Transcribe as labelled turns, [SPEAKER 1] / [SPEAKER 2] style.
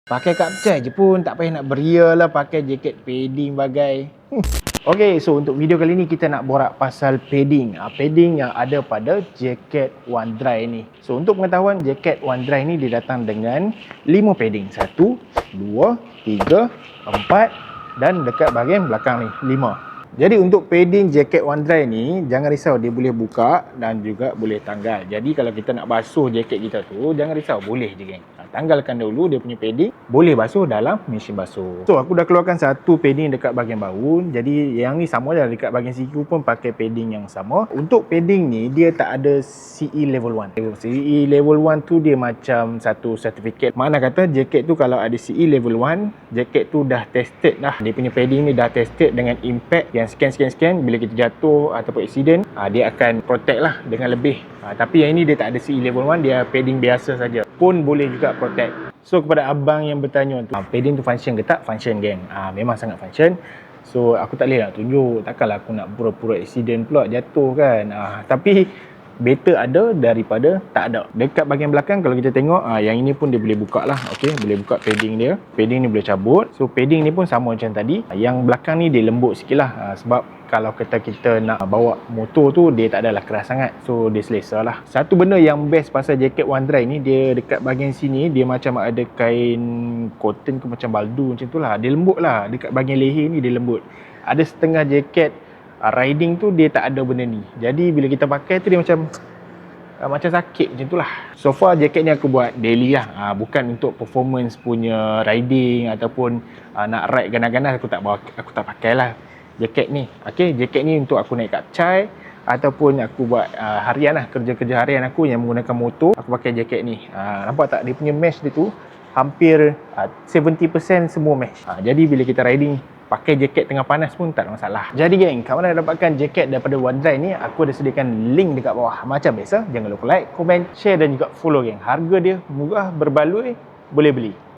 [SPEAKER 1] Pakai kapcai je pun, tak payah nak beria lah pakai jaket padding bagai. Okay, so untuk video kali ni kita nak borak pasal padding. Padding yang ada pada jaket One Dry ni. So untuk pengetahuan, jaket One Dry ni dia datang dengan 5 padding. 1, 2, 3, 4 dan dekat bahagian belakang ni 5. Jadi untuk padding jaket One Dry ni, jangan risau, dia boleh buka dan juga boleh tanggal. Jadi kalau kita nak basuh jaket kita tu, jangan risau, boleh je geng. Tanggalkan dulu dia punya padding, boleh basuh dalam mesin basuh. So aku dah keluarkan satu padding dekat bahagian bahu. Jadi yang ni sama je, dekat bahagian siku pun pakai padding yang sama. Untuk padding ni dia tak ada CE level 1. CE level 1 tu dia macam satu sertifikat. Mana kata jaket tu kalau ada CE level 1, jaket tu dah tested dah. Dia punya padding ni dah tested dengan impact yang scan bila kita jatuh ataupun accident, dia akan protect lah dengan lebih. Tapi yang ini dia tak ada CE level 1, dia padding biasa saja pun boleh juga protect. So kepada abang yang bertanya tu, padding tu function ke tak? Function geng. Memang sangat function. So aku tak boleh nak tunjuk, takkanlah aku nak pura-pura accident pula jatuh kan. Tapi better ada daripada tak ada. Dekat bahagian belakang kalau kita tengok, yang ini pun dia boleh buka lah. Okay, boleh buka padding dia. Padding ni boleh cabut. So padding ni pun sama macam tadi. Yang belakang ni dia lembut sikit lah. Sebab kalau kita nak bawa motor tu, dia tak adalah keras sangat. So dia selesa lah. Satu benda yang best pasal jaket One Dry ni, dia dekat bahagian sini dia macam ada kain cotton ke macam baldu macam tu lah. Dia lembut lah. Dekat bahagian leher ni dia lembut. Ada setengah jaket riding tu dia tak ada benda ni. Jadi bila kita pakai tu dia macam sakit macam tu lah. So far jaket ni aku buat daily lah. Bukan untuk performance punya riding ataupun nak ride ganas-ganas aku tak pakai lah jaket ni. Okay, jaket ni untuk aku naik kapcai ataupun aku buat harian lah, kerja-kerja harian aku yang menggunakan motor, aku pakai jaket ni. Nampak tak dia punya mesh dia tu hampir 70% semua mesh. Jadi bila kita riding pakai jaket tengah panas pun tak ada masalah. Jadi geng, kalau nak dapatkan jaket daripada One Dry ni, aku ada sediakan link dekat bawah. Macam biasa, jangan lupa like, komen, share dan juga follow geng. Harga dia murah, berbaloi, boleh beli.